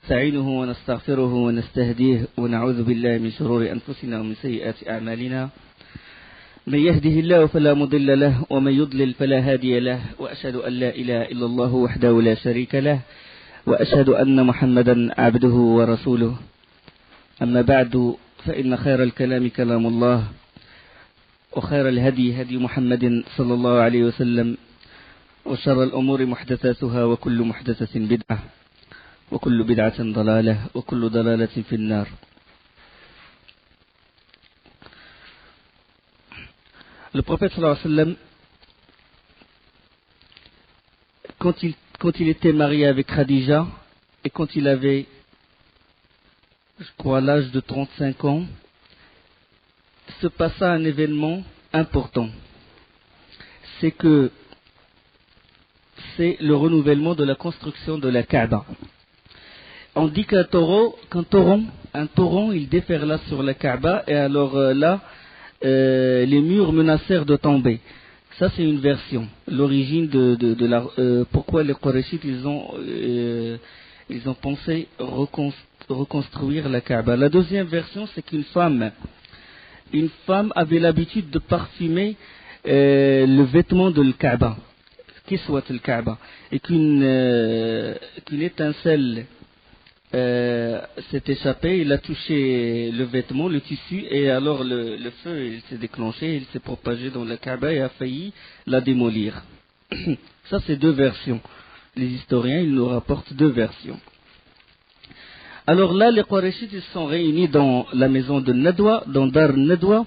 نستعينه ونستغفره ونستهديه ونعوذ بالله من شرور أنفسنا ومن سيئات أعمالنا. من يهده الله فلا مضل له ومن يضلل فلا هادي له، وأشهد أن لا إله إلا الله وحده لا شريك له، وأشهد أن محمدا عبده ورسوله. أما بعد، فإن خير الكلام كلام الله، وخير الهدي هدي محمد صلى الله عليه وسلم، وشر الأمور محدثاتها، وكل محدثة بدعة، وكل بدعة ضلالة، وكل ضلالة في النار. Le prophète sallallahu alayhi wa sallam, quand il était marié avec Khadija, et quand il avait, je crois, l'âge de 35 ans, se passa un événement important. C'est le renouvellement de la construction de la Kaaba. On dit qu'un torrent, il déferla sur la Kaaba, et alors les murs menacèrent de tomber. Ça, c'est une version. L'origine pourquoi les Qurayshites ils ont pensé reconstruire la Kaaba. La deuxième version, c'est qu'une femme avait l'habitude de parfumer le vêtement de la Kaaba, qui soit le Kaaba, et qu'une étincelle s'est échappé, il a touché le vêtement, le tissu, et alors le feu il s'est déclenché, il s'est propagé dans la Kaaba et a failli la démolir. Ça, c'est deux versions. Les historiens, ils nous rapportent deux versions. Alors là, les Qurayshites, ils sont réunis dans la maison de Nadwa, dans Dar Nadwa,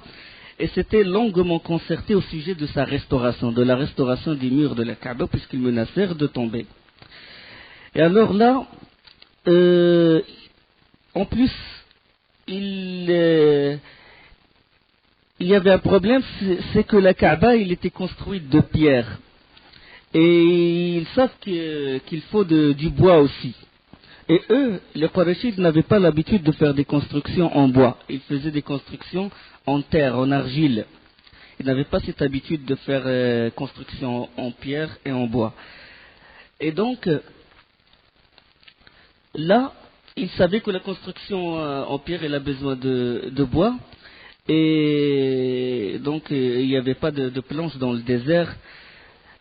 et c'était longuement concerté au sujet de sa restauration, de la restauration des murs de la Kaaba, puisqu'ils menacèrent de tomber. Et alors là, en plus, il y avait un problème, c'est que la Kaaba, il était construite de pierre. Et ils savent qu'il faut du bois aussi. Et eux, les Qurayshites, n'avaient pas l'habitude de faire des constructions en bois. Ils faisaient des constructions en terre, en argile. Ils n'avaient pas cette habitude de faire construction en pierre et en bois. Et donc, là, ils savaient que la construction en pierre, elle a besoin de bois. Et donc, il n'y avait pas de planches dans le désert.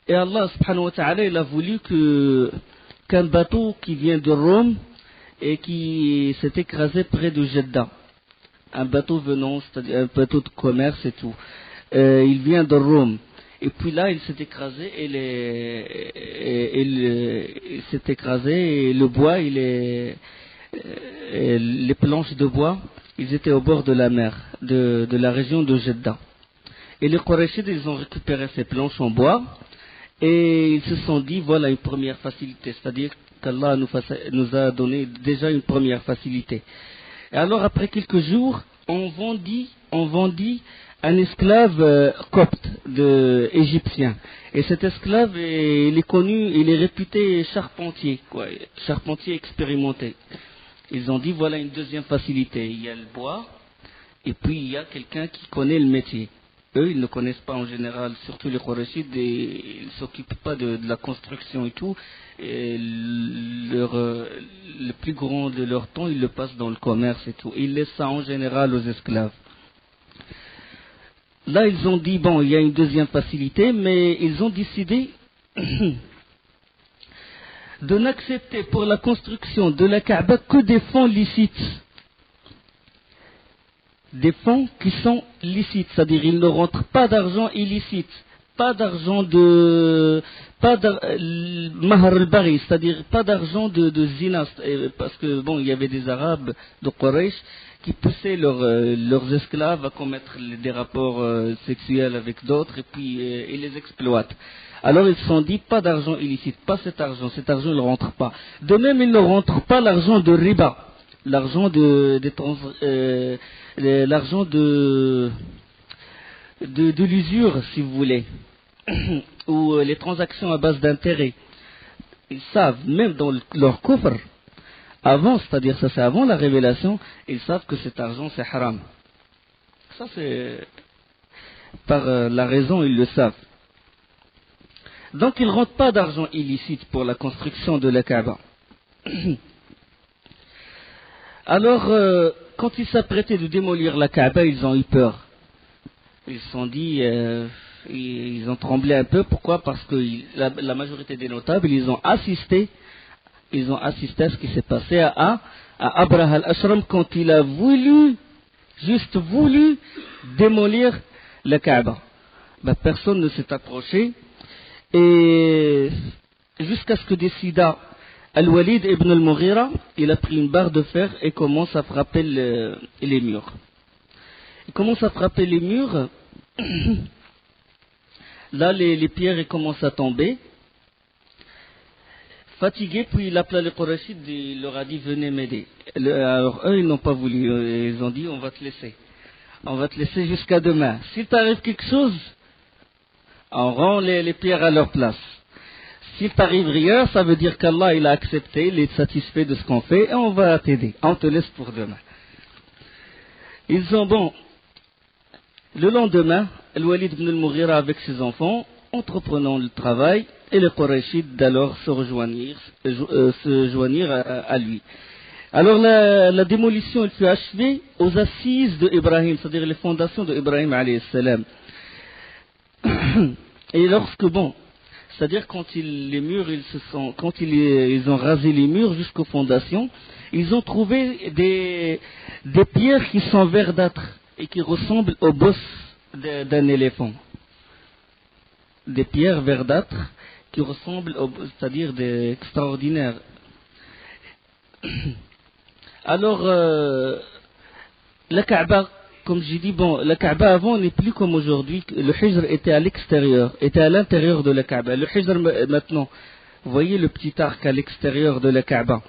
Et Allah, subhanahu wa ta'ala, il a voulu qu'un bateau qui vient de Rome et qui s'est écrasé près de Jeddah. Un bateau venant, c'est-à-dire un bateau de commerce et tout. Il vient de Rome. Et puis là, il s'est écrasé et il s'est écrasé et le bois, les planches de bois, ils étaient au bord de la mer, de la région de Jeddah. Et les Qurayshites, ils ont récupéré ces planches en bois et ils se sont dit, voilà une première facilité, c'est-à-dire qu'Allah nous a donné déjà une première facilité. Et alors, après quelques jours, on vendit un esclave copte égyptien. Et cet esclave, il est connu, il est réputé charpentier expérimenté. Ils ont dit, voilà une deuxième facilité. Il y a le bois, et puis il y a quelqu'un qui connaît le métier. Eux, ils ne connaissent pas en général, surtout les Qurayshites, ils ne s'occupent pas de la construction et tout. Et le plus grand de leur temps, ils le passent dans le commerce et tout. Ils laissent ça en général aux esclaves. Là, ils ont dit, bon, il y a une deuxième facilité, mais ils ont décidé de n'accepter pour la construction de la Kaaba que des fonds licites. Des fonds qui sont licites, c'est-à-dire ils ne rentrent pas d'argent illicite, pas d'argent Mahr al-Bari, c'est-à-dire pas d'argent de zina, parce que bon, il y avait des Arabes de Quraysh qui poussaient leurs esclaves à commettre des rapports sexuels avec d'autres et puis ils les exploitent. Alors ils se sont dit, pas d'argent illicite, pas cet argent ne rentre pas. De même, il ne rentre pas l'argent de riba, l'argent de l'usure, si vous voulez, ou les transactions à base d'intérêt. Ils savent, même dans leur coffre, avant, c'est-à-dire ça c'est avant la révélation, ils savent que cet argent c'est haram. Ça c'est par la raison, ils le savent. Donc ils ne rentrent pas d'argent illicite pour la construction de la Kaaba. Alors, quand ils s'apprêtaient de démolir la Kaaba, ils ont eu peur. Ils se sont dit, ils ont tremblé un peu. Pourquoi? Parce que la majorité des notables, ils ont assisté à ce qui s'est passé à Abraha al-Ashram quand il a juste voulu démolir la Kaaba. Ben, personne ne s'est approché et jusqu'à ce que décida Al-Walid ibn al-Mughira, il a pris une barre de fer et commence à frapper les murs. Il commence à frapper les murs. Là, les pierres commencent à tomber. Fatigué, puis il appela les Qurayshites et il leur a dit venez m'aider. Alors eux, ils n'ont pas voulu. Ils ont dit on va te laisser. On va te laisser jusqu'à demain. S'il t'arrive quelque chose, on rend les pierres à leur place. S'il t'arrive rien, ça veut dire qu'Allah il a accepté, il est satisfait de ce qu'on fait et on va t'aider. On te laisse pour demain. Ils ont bon. Le lendemain, Al-Walid ibn al-Mughira avec ses enfants, entreprenant le travail, et les Qurayshites d'alors se joignirent à lui. Alors la démolition elle fut achevée aux assises de Ibrahim, c'est-à-dire les fondations de Ibrahim alayhi salam. Et lorsque c'est-à-dire quand les murs ils ont rasé les murs jusqu'aux fondations, ils ont trouvé des pierres qui sont verdâtres et qui ressemblent aux bosses d'un éléphant. Des pierres verdâtres qui ressemblent, c'est-à-dire des extraordinaires. Alors, la Kaaba, comme j'ai dit, la Kaaba avant n'est plus comme aujourd'hui. Le Hijr était à l'extérieur, était à l'intérieur de la Kaaba. Le Hijr maintenant, vous voyez le petit arc à l'extérieur de la Kaaba.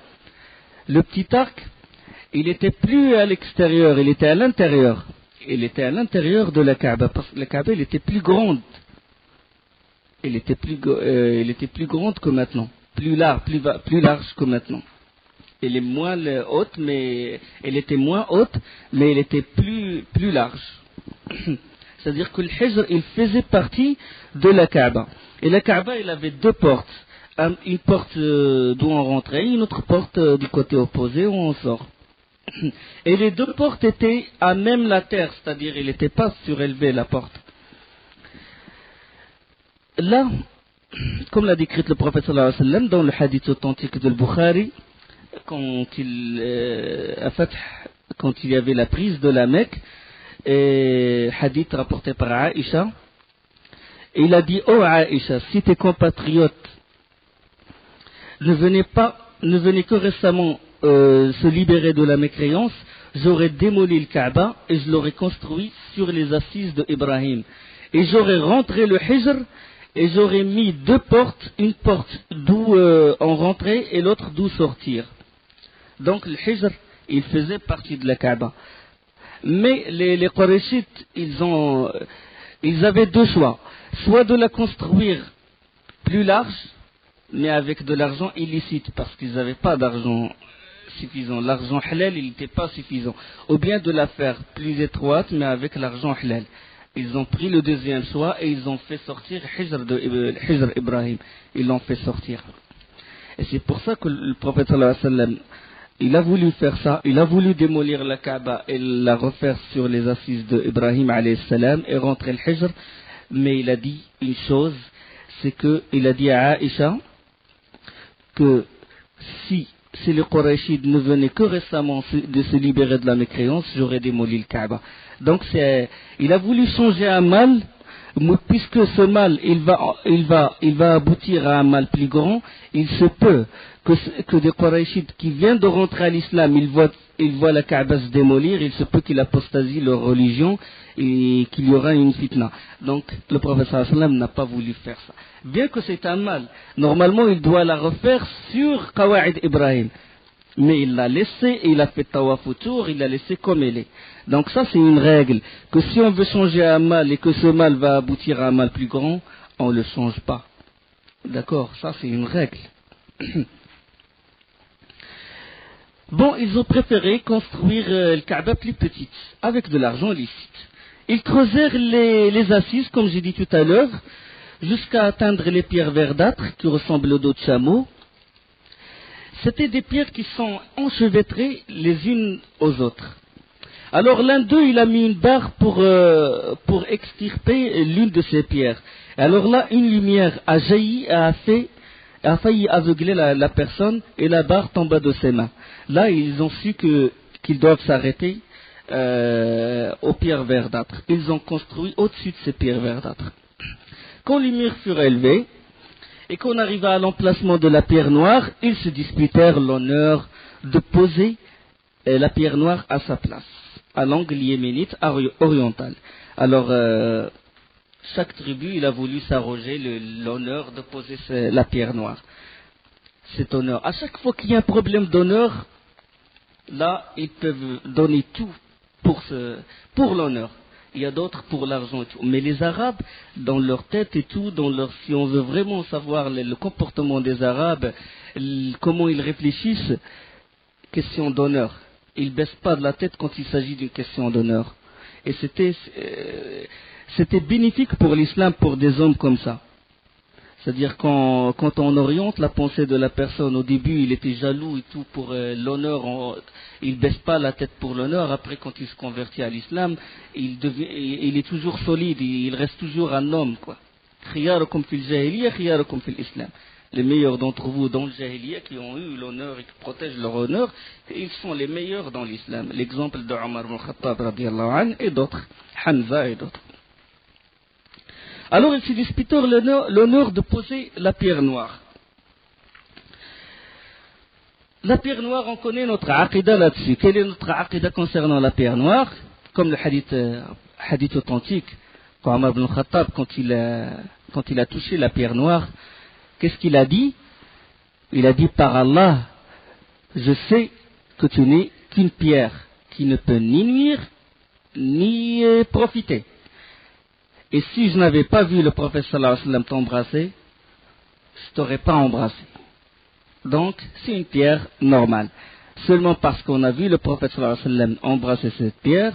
Le petit arc, il n'était plus à l'extérieur, il était à l'intérieur. Il était à l'intérieur de la Kaaba, parce que la Kaaba, elle était plus grande. Elle était plus grande que maintenant, plus large que maintenant. Elle est moins haute, mais elle était moins haute, mais elle était plus large. C'est-à-dire que le Hijr, il faisait partie de la Kaaba. Et la Kaaba, elle avait deux portes. Une porte d'où on rentrait, une autre porte du côté opposé où on sort. Et les deux portes étaient à même la terre, c'est-à-dire il n'était pas surélevé la porte. Là, comme l'a décrit le prophète sallallahu alayhi wa sallam dans le hadith authentique de Bukhari, quand il y avait la prise de la Mecque, et hadith rapporté par Aïcha, il a dit: oh Aïcha, si tes compatriotes ne venaient que récemment se libérer de la mécréance, j'aurais démoli le Kaaba et je l'aurais construit sur les assises de Ibrahim. Et j'aurais rentré le Hijr et j'aurais mis deux portes, une porte d'où on rentrait et l'autre d'où sortir. Donc le Hijr, il faisait partie de la Kaaba. Mais les Qurayshites, ils avaient deux choix. Soit de la construire plus large, mais avec de l'argent illicite, parce qu'ils n'avaient pas d'argent suffisant. L'argent halal, il n'était pas suffisant. Ou bien de la faire plus étroite, mais avec l'argent halal. Ils ont pris le deuxième choix et ils ont fait sortir Hijr Ibrahim. Ils l'ont fait sortir. Et c'est pour ça que le prophète sallallahu alayhi wa sallam, il a voulu faire ça. Il a voulu démolir la Kaaba et la refaire sur les assises d'Ibrahim alayhi salam et rentrer le Hijr. Mais il a dit une chose, c'est qu'il a dit à Aïcha que si les Qurayshides ne venaient que récemment de se libérer de la mécréance, j'aurais démoli le Kaaba. Donc il a voulu changer un mal, puisque ce mal il va aboutir à un mal plus grand. Il se peut que des Qurayshides qui viennent de rentrer à l'islam, ils voient la Kaaba se démolir, il se peut qu'ils apostasient leur religion et qu'il y aura une fitna. Donc le prophète sallallahu alayhi wa sallam n'a pas voulu faire ça. Bien que c'est un mal, normalement il doit la refaire sur Qawa'id Ibrahim. Mais il l'a laissé et il a fait tawaf autour, il l'a laissé comme elle est. Donc ça c'est une règle, que si on veut changer un mal et que ce mal va aboutir à un mal plus grand, on ne le change pas. D'accord, ça c'est une règle. Bon, ils ont préféré construire le Kaaba plus petite, avec de l'argent licite. Ils creusèrent les assises, comme j'ai dit tout à l'heure, jusqu'à atteindre les pierres verdâtres qui ressemblent au dos de chameau. C'était des pierres qui sont enchevêtrées les unes aux autres. Alors l'un d'eux, il a mis une barre pour extirper l'une de ces pierres. Alors là, une lumière a jailli, a failli aveugler la personne, et la barre tomba de ses mains. Là, ils ont su qu'ils doivent s'arrêter aux pierres verdâtres. Ils ont construit au-dessus de ces pierres verdâtres. Quand les murs furent élevés, et qu'on arriva à l'emplacement de la pierre noire, ils se disputèrent l'honneur de poser la pierre noire à sa place, à l'angle yéménite oriental. Alors, chaque tribu, il a voulu s'arroger l'honneur de poser la pierre noire. Cet honneur. À chaque fois qu'il y a un problème d'honneur, là, ils peuvent donner tout pour l'honneur. Il y a d'autres pour l'argent et tout. Mais les Arabes, dans leur tête et tout, si on veut vraiment savoir le comportement des Arabes, comment ils réfléchissent, question d'honneur. Ils ne baissent pas de la tête quand il s'agit d'une question d'honneur. Et c'était bénéfique pour l'islam, pour des hommes comme ça. C'est-à-dire quand on oriente la pensée de la personne, au début il était jaloux et tout pour l'honneur, il ne baisse pas la tête pour l'honneur. Après, quand il se convertit à l'islam, il est toujours solide, il reste toujours un homme, quoi. Khiyarukum fil jahiliya, khiyarukum fil islam. Les meilleurs d'entre vous dans le jahiliya qui ont eu l'honneur et qui protègent leur honneur, ils sont les meilleurs dans l'islam. L'exemple de Omar ibn Khattab radiyallahu anhu et d'autres, Hamza et d'autres. Alors ils se disputèrent l'honneur de poser la pierre noire. La pierre noire, on connaît notre aqidah là-dessus. Quelle est notre aqidah concernant la pierre noire? Comme le hadith authentique, quand Omar ibn Khattab, quand il a touché la pierre noire, qu'est-ce qu'il a dit? Il a dit, par Allah, je sais que tu n'es qu'une pierre qui ne peut ni nuire, ni profiter. Et si je n'avais pas vu le prophète sallallahu alayhi wa sallam t'embrasser, je t'aurais pas embrassé. Donc, c'est une pierre normale. Seulement parce qu'on a vu le prophète sallallahu alayhi wa sallam embrasser cette pierre,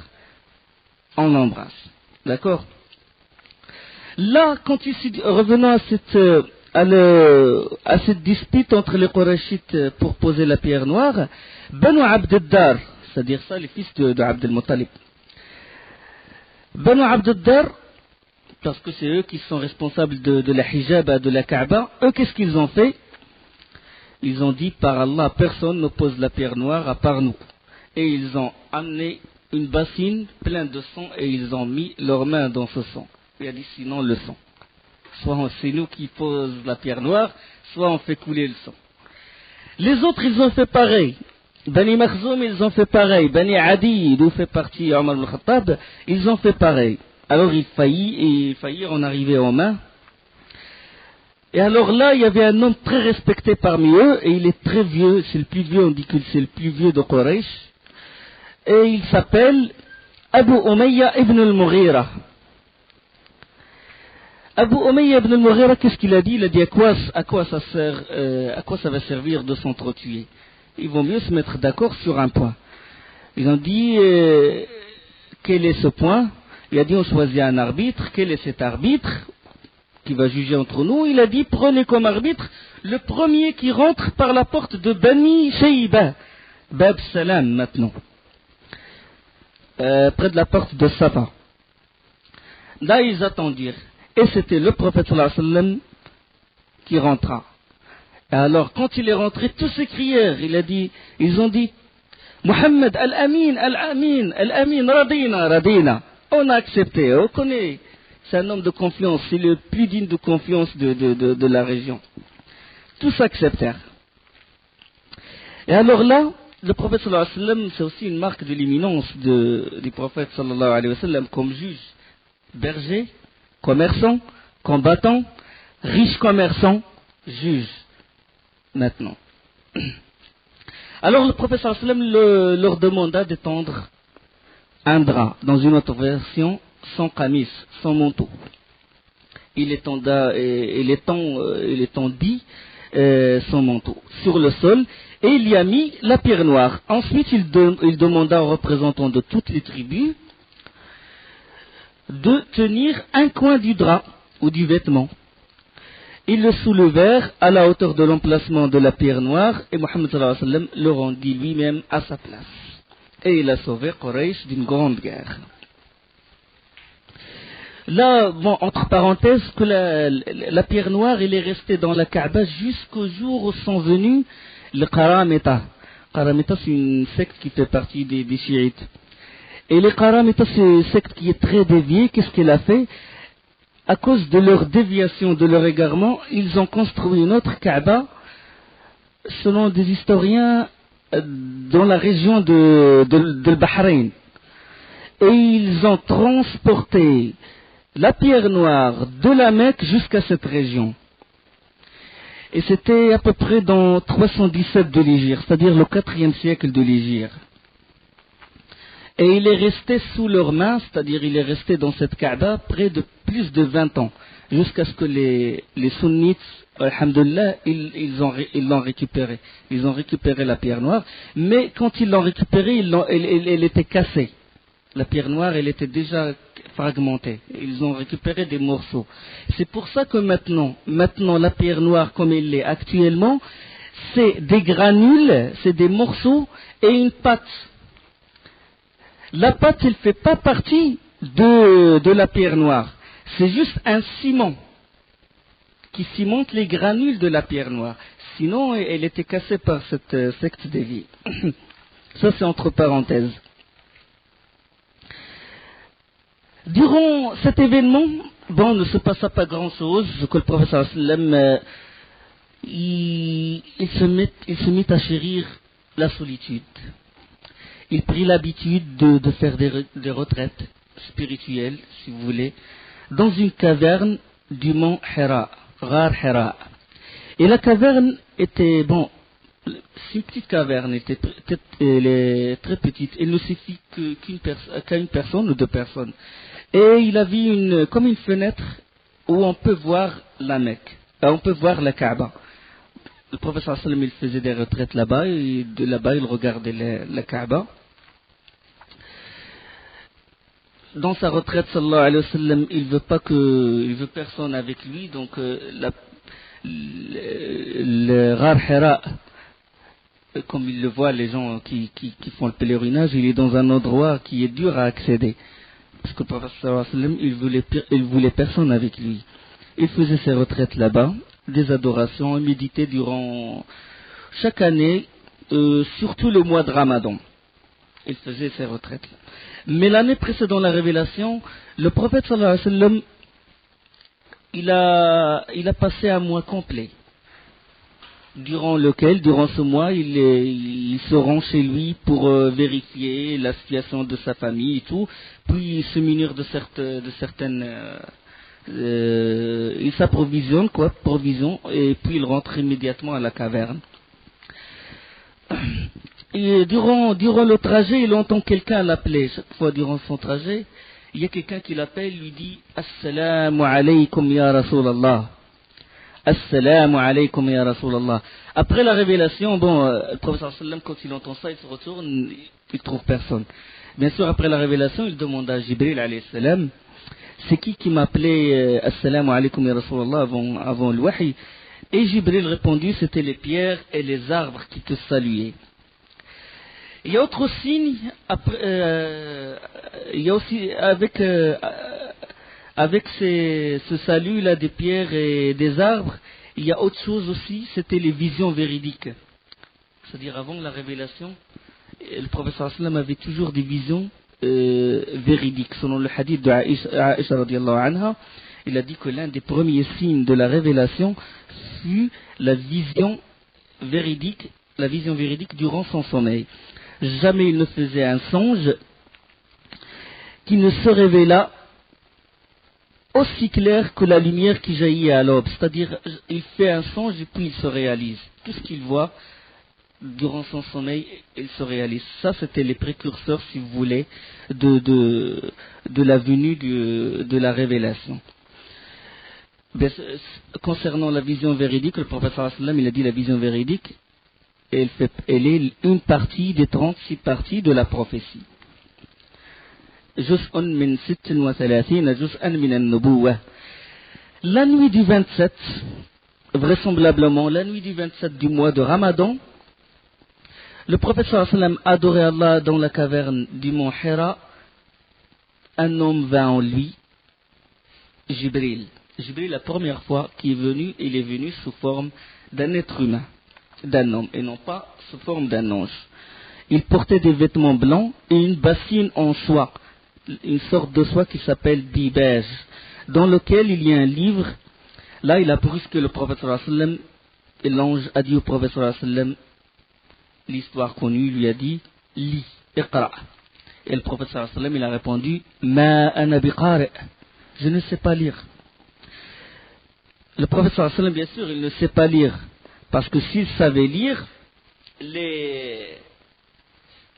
on l'embrasse. D'accord? Là, revenons à cette dispute entre les Qurayshites pour poser la pierre noire, Banu Abd ad-Dar, c'est-à-dire ça, les fils de Abd al-Muttalib. Banu Abd ad-Dar, parce que c'est eux qui sont responsables de la hijab de la Kaaba, eux, qu'est-ce qu'ils ont fait? Ils ont dit, par Allah, personne ne pose la pierre noire à part nous. Et ils ont amené une bassine pleine de sang et ils ont mis leurs mains dans ce sang. Il a dit, sinon le sang. Soit c'est nous qui posons la pierre noire, soit on fait couler le sang. Les autres, ils ont fait pareil. Bani Makhzoum, ils ont fait pareil. Bani Adi, d'où fait partie Omar ibn Khattab, ils ont fait pareil. Alors ils faillirent en arriver aux mains. Et alors là, il y avait un homme très respecté parmi eux, et il est très vieux, c'est le plus vieux, on dit que c'est le plus vieux de Quraysh. Et il s'appelle Abu Umayya ibn al-Mughira. Abu Umayya ibn al-Mughira, qu'est-ce qu'il a dit? Il a dit à quoi ça va servir de s'entretuer? Il vaut mieux se mettre d'accord sur un point. Ils ont dit, quel est ce point? Il a dit, on choisit un arbitre. Quel est cet arbitre qui va juger entre nous? Il a dit, prenez comme arbitre le premier qui rentre par la porte de Bani Shayba, Bab Salam maintenant, près de la porte de Safa. Là, ils attendirent. Et c'était le prophète sallallahu alayhi wa sallam qui rentra. Et alors, quand il est rentré, tous s'écrièrent. Ils ont dit, Muhammad, Al-Amin, Al-Amin, Al-Amin, Radina, Radina. On a accepté, on connaît. C'est un homme de confiance, c'est le plus digne de confiance de la région. Tous acceptèrent. Et alors là, le prophète sallallahu alayhi wa sallam, c'est aussi une marque de l'imminence du prophète sallallahu alayhi wa sallam comme juge, berger, commerçant, combattant, riche commerçant, juge. Maintenant. Alors le prophète sallallahu alayhi wa sallam leur demanda d'étendre un drap, dans une autre version, sans qamis, sans manteau. Il étendit son manteau sur le sol et il y a mis la pierre noire. Ensuite, il demanda aux représentants de toutes les tribus de tenir un coin du drap ou du vêtement. Ils le soulevèrent à la hauteur de l'emplacement de la pierre noire et Mohammed sallallahu alayhi wa sallam le rendit lui-même à sa place. Et il a sauvé Quraysh d'une grande guerre. Là, bon, entre parenthèses, que la pierre noire, elle est restée dans la Kaaba jusqu'au jour où sont venus les Qaramita. Qaramita, c'est une secte qui fait partie des chiites. Et les Qaramita, c'est une secte qui est très déviée. Qu'est-ce qu'elle a fait? À cause de leur déviation, de leur égarement, ils ont construit une autre Kaaba, selon des historiens, dans la région de Bahreïn. Et ils ont transporté la pierre noire de la Mecque jusqu'à cette région. Et c'était à peu près dans 317 de l'Hégire, c'est-à-dire le 4e siècle de l'Hégire. Et il est resté sous leurs mains, c'est-à-dire il est resté dans cette Kaaba près de plus de 20 ans, jusqu'à ce que les sunnites, alhamdoulilah, ils l'ont récupéré. Ils ont récupéré la pierre noire, mais quand ils l'ont récupérée, elle était cassée. La pierre noire, elle était déjà fragmentée. Ils ont récupéré des morceaux. C'est pour ça que maintenant, la pierre noire comme elle l'est actuellement, c'est des granules, c'est des morceaux et une pâte. La pâte, elle ne fait pas partie de la pierre noire. C'est juste un ciment qui cimente les granules de la pierre noire. Sinon, elle était cassée par cette secte déviée. Ça, c'est entre parenthèses. Durant cet événement, bon, ne se passa pas grand-chose, que le professeur sallam, il se mit à chérir la solitude. Il prit l'habitude de faire des retraites spirituelles, si vous voulez, dans une caverne du mont Hira, Ghar Hira. Et la caverne était, bon, c'est une petite caverne, elle est très petite, il ne suffit qu'à une personne ou deux personnes. Et il avait comme une fenêtre où on peut voir la Mecque, on peut voir la Kaaba. Le professeur sallam, il faisait des retraites là-bas, et de là-bas il regardait la Kaaba. Dans sa retraite, sallallahu alayhi wa sallam, il veut personne avec lui, donc le Ghar Hira, comme il le voit, les gens qui font le pèlerinage, il est dans un endroit qui est dur à accéder. Parce que le prophète sallallahu alayhi wa sallam, il voulait personne avec lui. Il faisait ses retraites là-bas, des adorations, il méditait durant chaque année, surtout le mois de Ramadan. Il faisait ses retraites là. Mais l'année précédant la révélation, le prophète sallallahu alayhi wa sallam, il a passé un mois complet, durant ce mois, il se rend chez lui pour vérifier la situation de sa famille et tout, puis se munir de certaines... il s'approvisionne, et puis il rentre immédiatement à la caverne. Et durant le trajet, il entend quelqu'un l'appeler. Chaque fois durant son trajet, il y a quelqu'un qui l'appelle, lui dit « Assalamu alaykum ya Rasulallah ». Assalamu alaykum ya Rasulallah. Après la révélation, bon, le professeur sallam, quand il entend ça, il se retourne, il trouve personne. Bien sûr, après la révélation, il demande à Jibril alayhi salam, c'est qui m'appelait Assalamu alaykum ya Rasulallah avant le wahi? Et Jibril répondit, c'était les pierres et les arbres qui te saluaient. Il y a autre signe, il y a aussi avec ce salut-là des pierres et des arbres, il y a autre chose aussi, c'était les visions véridiques. C'est-à-dire avant la révélation, le professeur sallam avait toujours des visions véridiques. Selon le hadith de Aïcha radiallahu anha, il a dit que l'un des premiers signes de la révélation fut la vision véridique durant son sommeil. Jamais il ne faisait un songe qui ne se révéla aussi clair que la lumière qui jaillit à l'aube. C'est-à-dire, il fait un songe et puis il se réalise. Tout ce qu'il voit durant son sommeil, il se réalise. Ça, c'était les précurseurs, si vous voulez, de la venue de la révélation. Concernant la vision véridique, le prophète sallallahu alayhi wa sallam, il a dit la vision véridique, elle est une partie des 36 parties de la prophétie. La nuit du 27, vraisemblablement la nuit du 27 du mois de Ramadan, le prophète sallallahu alayhi wa sallam adorait Allah dans la caverne du mont Hira. Un homme vint en lui, Jibril. Jibril, la première fois qu'il est venu, il est venu sous forme d'un être humain, d'un homme, et non pas sous forme d'un ange. Il portait des vêtements blancs et une bassine en soie, une sorte de soie qui s'appelle dibège, dans lequel il y a un livre. Là, il a brusqué le prophète sallallahu alayhi wa sallam, et l'ange a dit au prophète sallallahu alayhi wa sallam, l'histoire connue, il lui a dit, lis, iqra. Et le prophète sallallahu alayhi wa sallam, il a répondu, ma ana biqari, je ne sais pas lire. Le prophète sallallahu alayhi wa sallam, bien sûr, il ne sait pas lire, parce que s'il savait lire, les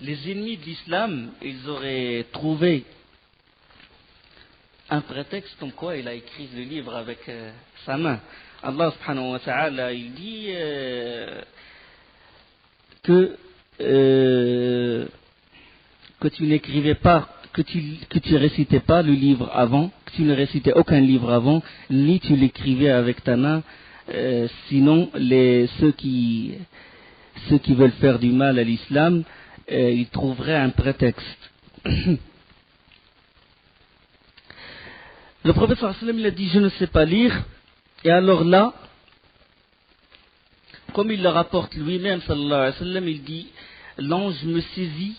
ennemis de l'islam, ils auraient trouvé un prétexte comme quoi il a écrit le livre avec sa main. Allah subhanahu wa ta'ala, il dit que tu n'écrivais pas, que tu récitais pas le livre avant, que tu ne récitais aucun livre avant, ni tu l'écrivais avec ta main, sinon ceux qui veulent faire du mal à l'islam, ils trouveraient un prétexte. Le prophète sallallahu alayhi wa sallam, il a dit, je ne sais pas lire. Et alors là, comme il le rapporte lui-même, sallallahu alayhi wa sallam, il dit, l'ange me saisit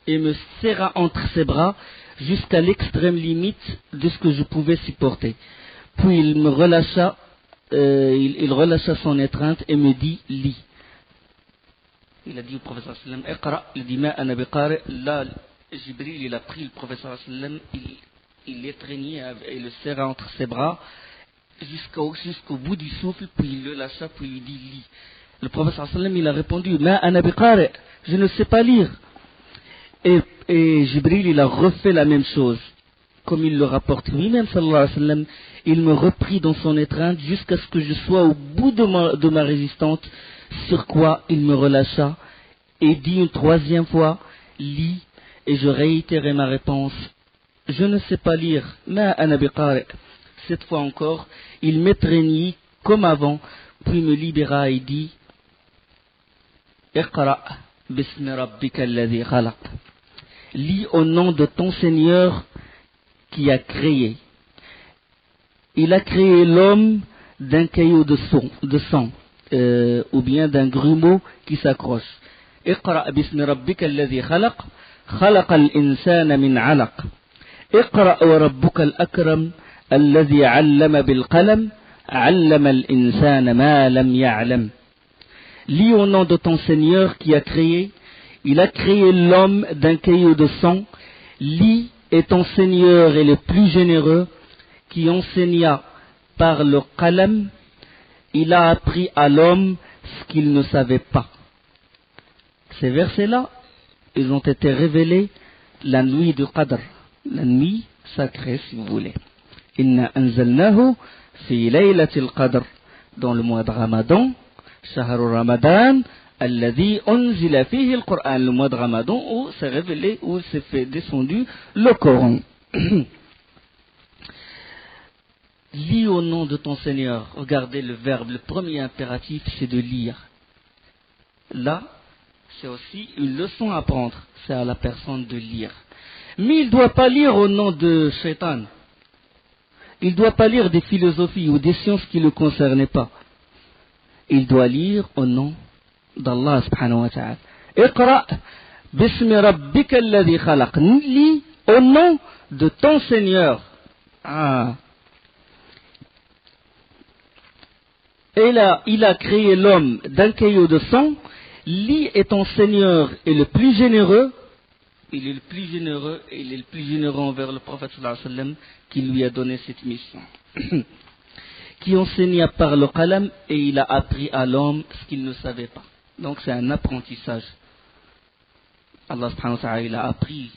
et me serra entre ses bras jusqu'à l'extrême limite de ce que je pouvais supporter. Puis il me relâcha, il relâcha son étreinte et me dit, lis. Il a dit au prophète sallallahu alayhi wa sallam, iqra, il dit, ma ana biqari. Là, Jibril, il a pris le prophète sallallahu alayhi wa sallam, il l'étreignait et le serra entre ses bras jusqu'au bout du souffle, puis il le lâcha, puis il dit, lis. Le prophète sallallahu alayhi wa sallam, il a répondu, ma ana biqari, je ne sais pas lire. Et Jibril, il a refait la même chose. Comme il le rapporte lui-même, sallallahu alayhi wa sallam, il me reprit dans son étreinte jusqu'à ce que je sois au bout de ma résistance, sur quoi il me relâcha et dit une troisième fois, lis, et je réitérai ma réponse, je ne sais pas lire, ma ana biqari. Cette fois encore, il m'étreignit comme avant, puis me libéra et dit, iqra bismi rabbika alladhi khalaq. Lis au nom de ton Seigneur qui a créé. Il a créé l'homme d'un caillot de sang, ou bien d'un grumeau qui s'accroche. Iqra bismi rabbika alladhi khalaq, khalaqa al-insana min alaq. Iqra wa rabbuka al-akram, alladhi 'allama bil qalam, 'allama al-insana ma lam ya'lam. Lis au nom de ton Seigneur qui a créé. Il a créé l'homme d'un caillot de sang. Lis, et ton Seigneur est le plus généreux, qui enseigna par le qalam. Il a appris à l'homme ce qu'il ne savait pas. Ces versets-là, ils ont été révélés la nuit du Qadr, la nuit sacrée si vous voulez. Inna anzalnahu fi laylatil Qadr, dans le mois de Ramadan, Shahru Ramadan, alladhi unzila fihi al-Qur'an, le mois de Ramadan où s'est révélé, où s'est fait descendu le Coran. Lis au nom de ton Seigneur. Regardez le verbe, le premier impératif, c'est de lire. Là, c'est aussi une leçon à prendre. C'est à la personne de lire. Mais il ne doit pas lire au nom de Shaitan. Il ne doit pas lire des philosophies ou des sciences qui ne le concernaient pas. Il doit lire au nom d'Allah subhanahu wa ta'ala. Iqra bismi rabbika alladhi khalaq. Lis au nom de ton Seigneur. Et là, il a créé l'homme d'un caillot de sang. Lis, et ton Seigneur est le plus généreux. Il est le plus généreux, et il est le plus généreux envers le prophète sallallahu alayhi wa sallam qui lui a donné cette mission. Qui enseigna par le qalam, et il a appris à l'homme ce qu'il ne savait pas. Donc c'est un apprentissage. Allah subhanahu wa ta'ala, il a appris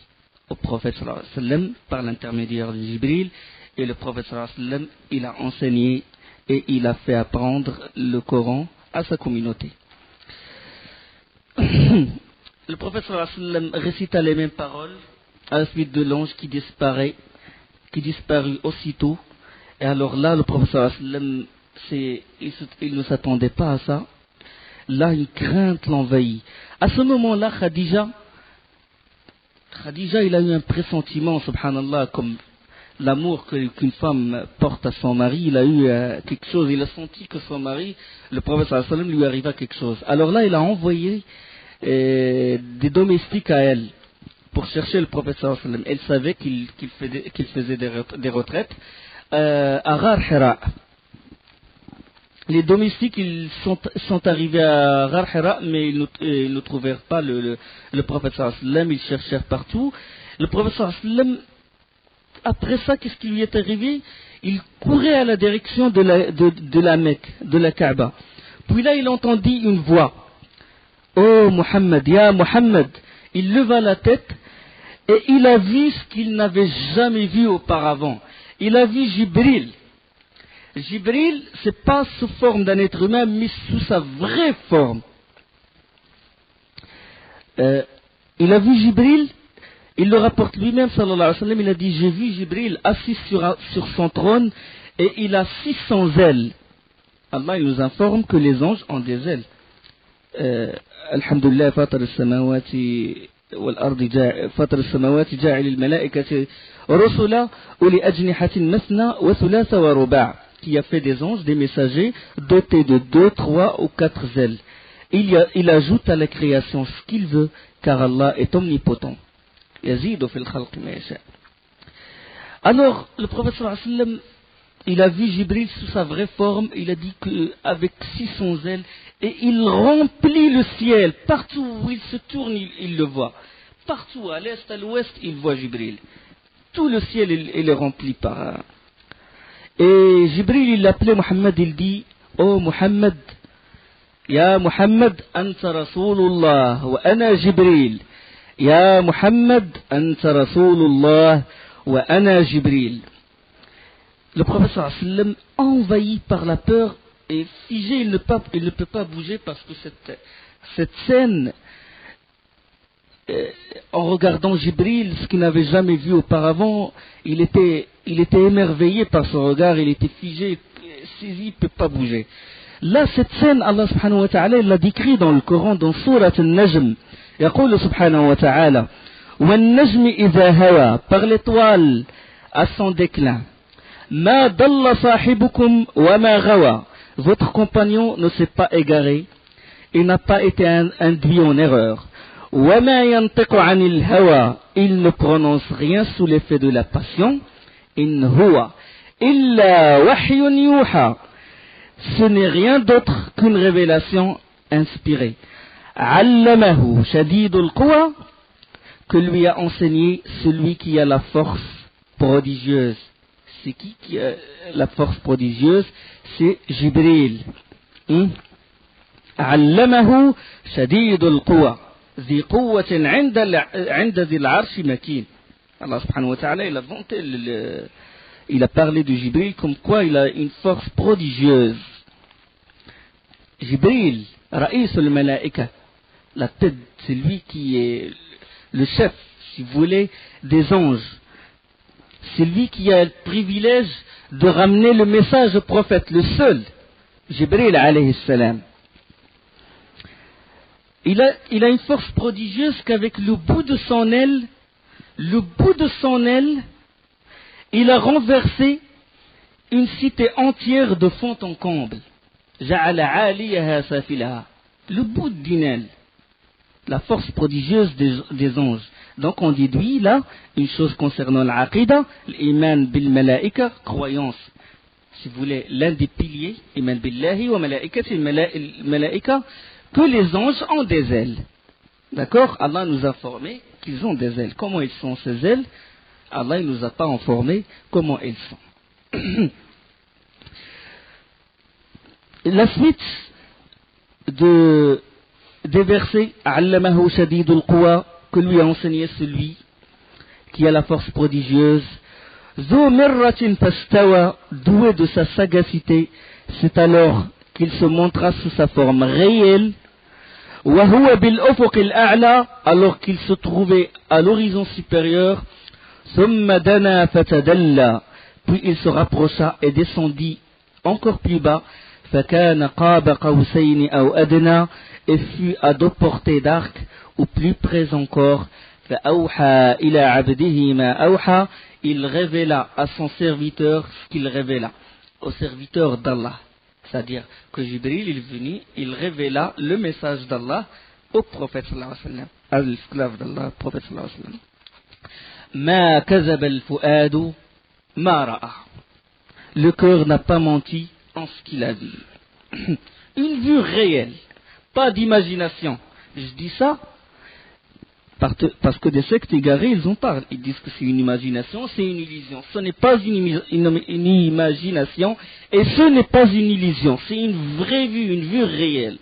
au prophète sallallahu alayhi wa sallam par l'intermédiaire de Jibril, et le prophète sallallahu alayhi wa sallam, il a enseigné et il a fait apprendre le Coran à sa communauté. Le prophète sallallahu alayhi wa sallam récita les mêmes paroles à la suite de l'ange qui disparut aussitôt. Et alors là, le prophète sallallahu alayhi wa sallam il ne s'attendait pas à ça. Là, une crainte l'envahit. À ce moment-là, Khadija, il a eu un pressentiment, subhanallah, comme l'amour qu'une femme porte à son mari. Il a eu quelque chose, il a senti que son mari, le prophète sallallahu alayhi wa sallam, lui arriva quelque chose. Alors là, il a envoyé des domestiques à elle pour chercher le prophète sallallahu alayhi wa sallam. Elle savait qu'il faisait des retraites à Ghar Hira. Les domestiques, ils sont arrivés à Ghar Hira, mais ils ne trouvèrent pas le prophète sallallahu alayhi wa sallam. Ils cherchèrent partout. Le prophète sallallahu alayhi wa sallam, après ça, qu'est-ce qui lui est arrivé? Il courait à la direction de la Mecque, de la Kaaba. Puis là, il entendit une voix. Oh Muhammad, ya Muhammad. Il leva la tête et il a vu ce qu'il n'avait jamais vu auparavant. Il a vu Jibril. Jibril, c'est pas sous forme d'un être humain, mais sous sa vraie forme. Il a vu Jibril, il le rapporte lui-même, sallallahu alayhi wa sallam, il a dit, j'ai vu Jibril assis sur son trône et il a 600 ailes. Allah, il nous informe que les anges ont des ailes. Alhamdulillah, fatar al-samawati wal-ardi, fatar al-samawati ja'il al-malaikati rusula uli ajnihatin masna wa thulatha wa ruba', qui a fait des anges, des messagers, dotés de 2, 3 ou 4 ailes. Il ajoute à la création ce qu'il veut, car Allah est omnipotent. Yazidu fil khalqi ma yasha. Alors, le prophète sallallahu alayhi wa sallam, il a vu Jibril sous sa vraie forme, il a dit qu'avec 600 ailes, et il remplit le ciel, partout où il se tourne, il le voit. Partout, à l'est, à l'ouest, il voit Jibril. Tout le ciel, il est rempli par... Et Jibril, il l'appelait Muhammad, il dit, oh Muhammad, ya Muhammad, anta Rasulullah, wa ana Jibril. Ya Muhammad, anta Rasulullah, wa ana Jibril. Le prophète sallallahu alayhi wa sallam, envahi par la peur et figé, il ne peut pas bouger parce que cette scène, en regardant Jibril, ce qu'il n'avait jamais vu auparavant, il était émerveillé par son regard, il était figé, saisi, il ne peut pas bouger. Là, cette scène, Allah subhanahu wa ta'ala, il l'a décrit dans le Coran, dans Surat al-Najm. يقول سبحانه وتعالى والنجم إذا هوى, par l'étoile à son déclin. ما ضل صاحبكم وما غوى, votre compagnon ne s'est pas égaré, il n'a pas été induit en erreur. وما ينطق عن الهوى, il ne prononce rien sous l'effet de la passion. إن هو إلا وحي يوحى, ce n'est rien d'autre qu'une révélation inspirée. علمه شديد القوى, que lui a enseigné celui qui a la force prodigieuse. C'est qui a la force prodigieuse? C'est Jibril. علمه شديد القوى ذي قوة عند ذي العرش مكين. Allah subhanahu wa ta'ala, il a parlé de Jibril comme quoi il a une force prodigieuse. Jibril, Ra'is al-Malaika, la tête, c'est lui qui est le chef, si vous voulez, des anges. C'est lui qui a le privilège de ramener le message au prophète, le seul, Jibril alayhi salam. Il a une force prodigieuse qu'avec le bout de son aile, il a renversé une cité entière de fond en comble. Ja'ala 'aliyaha safilaha. Le bout d'une aile. La force prodigieuse des anges. Donc on déduit là une chose concernant l'aqida, l'iman bil malaika, croyance, si vous voulez, l'un des piliers, iman billahi wa malaikati malaika, que les anges ont des ailes. D'accord? Allah nous a informé qu'ils ont des ailes. Comment ils sont ces ailes? Allah ne nous a pas informé comment elles sont. La suite des versets, Allamahu shadidul quwa, que lui a enseigné celui qui a la force prodigieuse, Zu mirratin fastawa, doué de sa sagacité, c'est alors qu'il se montra sous sa forme réelle, Wa huwa bil ufuq al-a'la, alors qu'il se trouvait à l'horizon supérieur, Thumma dana fatadalla, puis il se rapprocha et descendit encore plus bas, فكان قاب قوسين أو أدنى, et fut à 2 portées d'arc, ou plus près encore, فأوحى إلى عبده ما أوحى, il révéla à son serviteur ce qu'il révéla, au serviteur d'Allah. C'est-à-dire que Jibril est venu, il révéla le message d'Allah au prophète sallallahu alayhi wa sallam, à l'esclave d'Allah, prophète sallallahu alayhi wa sallam. ما كذب الفؤاد ما رأى. Le cœur n'a pas menti en ce qu'il a vu. Une vue réelle, pas d'imagination. Je dis ça parce que des sectes égarés, ils en parlent. Ils disent que c'est une imagination, c'est une illusion. Ce n'est pas une imagination et ce n'est pas une illusion. C'est une vraie vue, une vue réelle.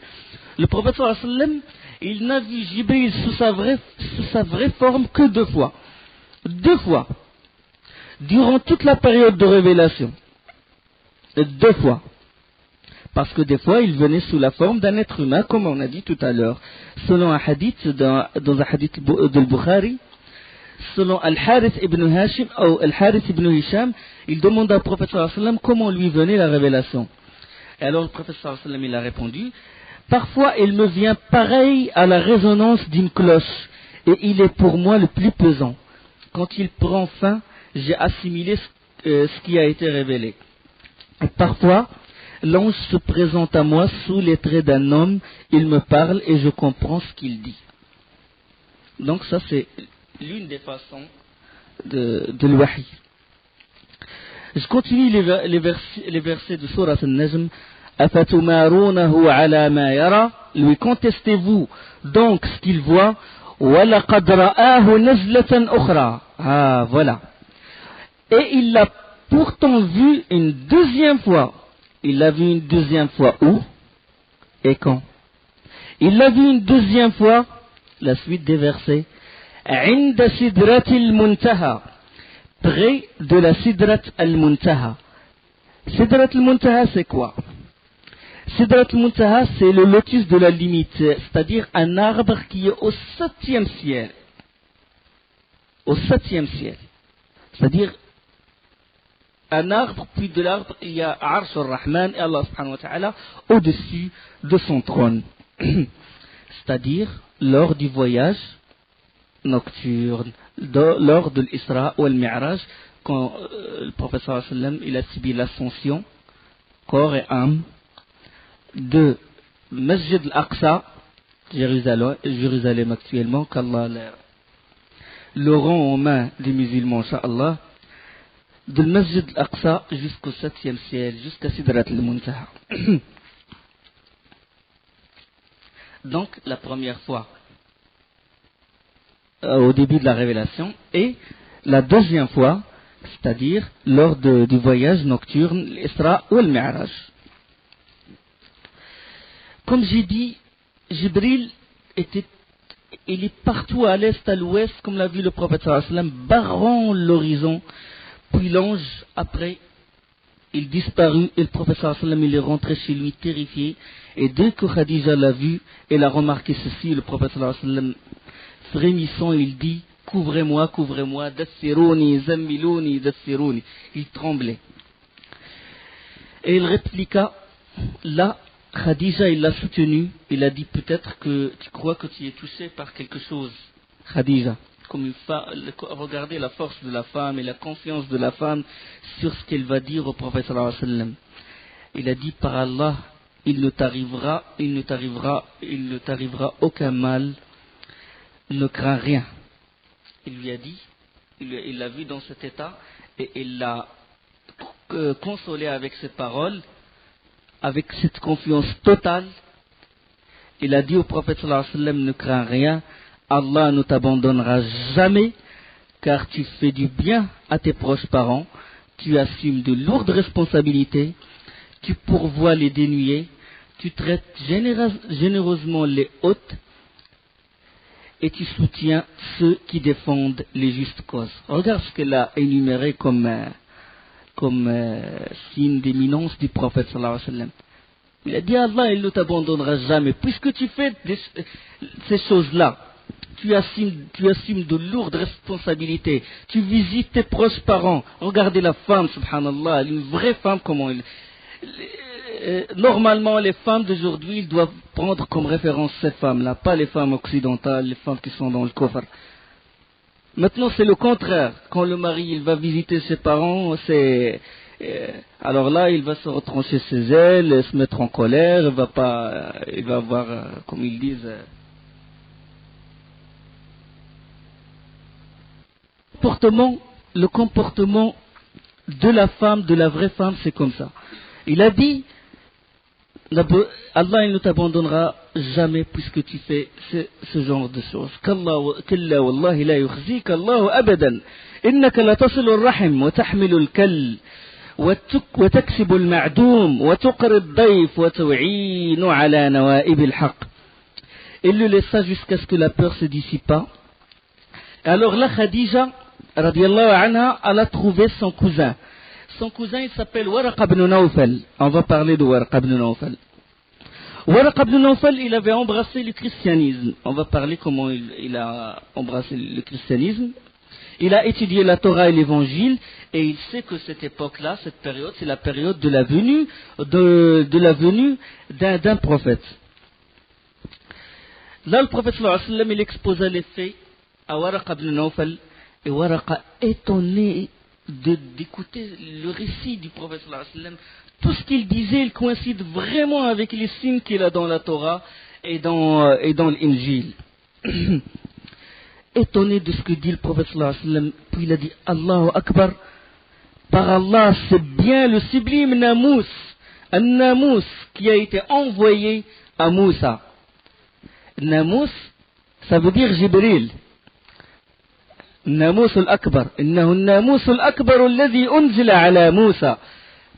Le prophète sallallahu alayhi wa sallam, il n'a vu Jibril sous sa vraie forme que 2 fois. 2 fois. Durant toute la période de révélation. 2 fois. Parce que des fois, il venait sous la forme d'un être humain, comme on a dit tout à l'heure. Selon un hadith, dans un hadith de Bukhari, selon Al-Harith ibn Hashim, ou Al-Harith ibn Hisham, il demande au prophète sallallahu alayhi wa sallam comment lui venait la révélation. Et alors le prophète sallallahu alayhi wa sallam, il a répondu, parfois il me vient pareil à la résonance d'une cloche, et il est pour moi le plus pesant. Quand il prend fin, j'ai assimilé ce qui a été révélé. Et parfois, l'ange se présente à moi sous les traits d'un homme, il me parle et je comprends ce qu'il dit. Donc ça c'est l'une des façons de l'wahi. Je continue les versets de Sourate An-Najm. أَفَتُمَارُونَهُ عَلَى مَا يَرَى. Lui contestez-vous donc ce qu'il voit. وَلَقَدْ رَآهُ نَزْلَةً أُخْرَى. Ah voilà. Et il l'a pourtant vu une 2e fois. Il l'a vu une 2e fois où et quand? Il l'a vu une 2e fois, la suite des versets, عند سدرة المنتهى, près de la Sidrat al-Muntaha. Sidrat al-Muntaha, c'est quoi? Sidrat al-Muntaha, c'est le lotus de la limite, c'est-à-dire un arbre qui est au 7e ciel. Au 7e ciel. C'est-à-dire un arbre, puis de l'arbre, il y a Arsh al-Rahman et Allah subhanahu wa ta'ala au-dessus de son trône. C'est-à-dire lors du voyage nocturne, lors de l'Isra ou al-Mi'raj, quand le prophète sallallahu alayhi wa sallam, il a subi l'ascension, corps et âme, de Masjid al-Aqsa, Jérusalem actuellement, qu'Allah le rend en main des musulmans, inshallah, de Masjid al-Aqsa jusqu'au 7e ciel, jusqu'à Sidrat al-Muntaha. Donc, la première fois, au début de la révélation, et la 2e fois, c'est-à-dire lors du voyage nocturne, l'Isra ou al-Mi'raj. Comme j'ai dit, Jibril il est partout à l'est, à l'ouest, comme l'a vu le prophète sallallahu alayhi wa sallam, barrant l'horizon. Puis l'ange, après, il disparut et le prophète sallallahu alayhi wa sallam, il est rentré chez lui terrifié. Et dès que Khadija l'a vu, elle a remarqué ceci, le prophète sallallahu alayhi wa sallam, frémissant, il dit, couvrez-moi, couvrez-moi, dassirouni, zammilouni, dassirouni. Il tremblait. Et il répliqua, là, Khadija, il l'a soutenu, il a dit, peut-être que tu crois que tu es touché par quelque chose, Khadija. Comme regardez la force de la femme et la confiance de la femme sur ce qu'elle va dire au prophète sallallahu alayhi wa sallam. Il a dit, par Allah, il ne t'arrivera aucun mal, ne crains rien. Il lui a dit, il l'a vu dans cet état et il l'a consolé avec ses paroles, avec cette confiance totale. Il a dit au prophète sallallahu alayhi wa sallam, ne crains rien, Allah ne t'abandonnera jamais, car tu fais du bien à tes proches parents, tu assumes de lourdes responsabilités, tu pourvois les dénués, tu traites généreusement les hôtes, et tu soutiens ceux qui défendent les justes causes. Regarde ce qu'elle a énuméré comme signe d'éminence du prophète sallallahu alayhi wa sallam. Il a dit, Allah, il ne t'abandonnera jamais, puisque tu fais ces choses-là. Tu assumes de lourdes responsabilités. Tu visites tes proches parents. Regardez la femme, subhanallah, une vraie femme, comment Normalement, les femmes d'aujourd'hui, ils doivent prendre comme référence ces femmes-là, pas les femmes occidentales, les femmes qui sont dans le coffre. Maintenant, c'est le contraire. Quand le mari il va visiter ses parents, alors là, il va se retrancher ses ailes, se mettre en colère, il va avoir, comme ils disent, le comportement de la femme, de la vraie femme, c'est comme ça. Il a dit, Allah il ne t'abandonnera jamais puisque tu fais ce genre de choses. كلا والله لا يخزيك الله أبدا إنك لتصل الرحم وتحمل الكل وتكسب المعدوم وتقري الضيف وتعين على نوائب الحق. Il le laissa jusqu'à ce que la peur se dissipa. Alors là, Khadija, radiallahu anha, elle a trouvé son cousin. Son cousin, il s'appelle Waraq ibn Nawfal. On va parler de Waraq ibn Nawfal. Waraq ibn Nawfal, il avait embrassé le christianisme. On va parler comment il a embrassé le christianisme. Il a étudié la Torah et l'Évangile, et il sait que cette époque-là, cette période, c'est la période de la venue d'un prophète. Là, le prophète sallallahu alayhi wa sallam, il exposa les faits à Waraq ibn Nawfal, et Waraq, étonné d'écouter le récit du prophète sallallahu alayhi wa sallam, tout ce qu'il disait, il coïncide vraiment avec les signes qu'il a dans la Torah et dans l'Injil. Étonné de ce que dit le prophète sallallahu alayhi wa sallam, puis il a dit Allahu Akbar, par Allah, c'est bien le sublime Namous, un Namous qui a été envoyé à Moussa. Namous, ça veut dire Jibril. Namous al-Akbar. Innahu al-Namous al-Akbar alladhi unzila ala Moussa.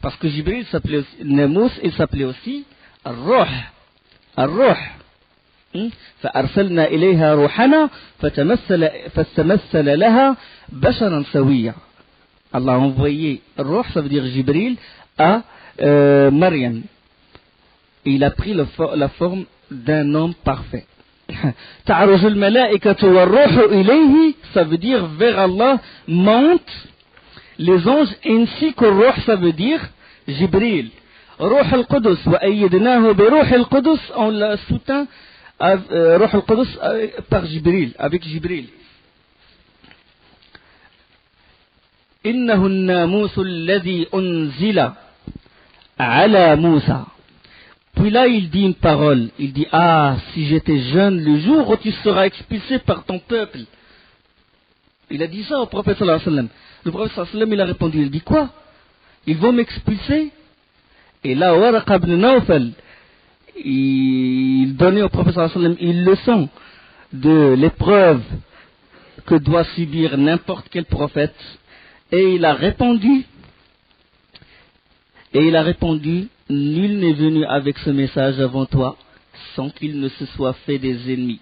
Parce que Jibril s'appelait aussi, Namous, il s'appelait aussi Ar-Ruh. Ar-Ruh. فأرسلنا إليها روحنا فتمثل لها بشرا سويا. Allah a envoyé Ruh, ça veut dire Jibril, à Maryam. Il a pris la forme d'un homme parfait. تعرج الملائكة والروح إليه, ça veut dire vers Allah montent les anges ainsi que Ruh, ça veut dire Jibril. Ruh al-Qudus, وأيدناه بروح القدس, on l'a soutint Ruh al-Qudus par Jibril, avec Jibril. إنه الناموس الذي أنزل على موسى. Puis là, il dit une parole. Il dit, ah, si j'étais jeune le jour où tu seras expulsé par ton peuple. Il a dit ça au prophète sallallahu alayhi wa sallam. Le prophète sallallahu alayhi wa sallam, il a répondu, il dit quoi? Ils vont m'expulser? Et là, Waraq ibn Nawfal, il donnait au prophète sallallahu alayhi wa sallam une leçon de l'épreuve que doit subir n'importe quel prophète. Et il a répondu, nul n'est venu avec ce message avant toi sans qu'il ne se soit fait des ennemis.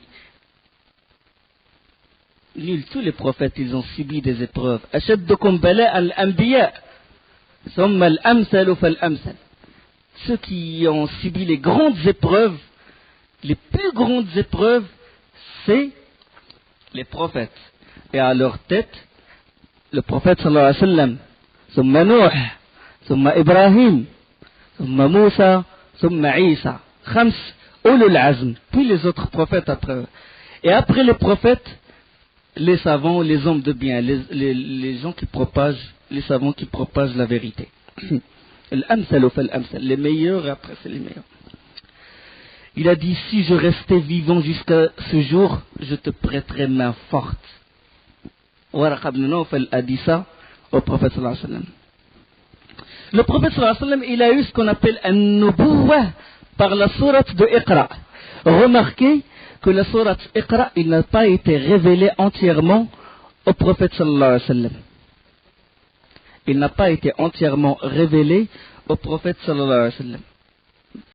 Nul, tous les prophètes, ils ont subi des épreuves. Ashaddukum bala al-anbiya, thumma al-amsalu fal-amsal. Ceux qui ont subi les grandes épreuves, les plus grandes épreuves, c'est les prophètes. Et à leur tête, le prophète sallallahu alayhi wa sallam, thumma Nuh, thumma Ibrahim, thumma Moussa, thumma Isa, khams ulul azm, puis les autres prophètes après eux. Et après les prophètes, les savants, les hommes de bien, les gens qui propagent, les savants qui propagent la vérité. Al-amsal fal-amsal, les meilleurs et après c'est les meilleurs. Il a dit, si je restais vivant jusqu'à ce jour, je te prêterai main forte. Waraq ibn Nawfal a dit ça au prophète sallallahu alayhi wa sallam. Le prophète sallallahu alayhi wa sallam, il a eu ce qu'on appelle un nubuwah par la sourate de Iqra. Remarquez que la sourate Iqra, il n'a pas été révélé entièrement au prophète sallallahu alayhi wa sallam. Il n'a pas été entièrement révélé au prophète sallallahu alayhi wa sallam.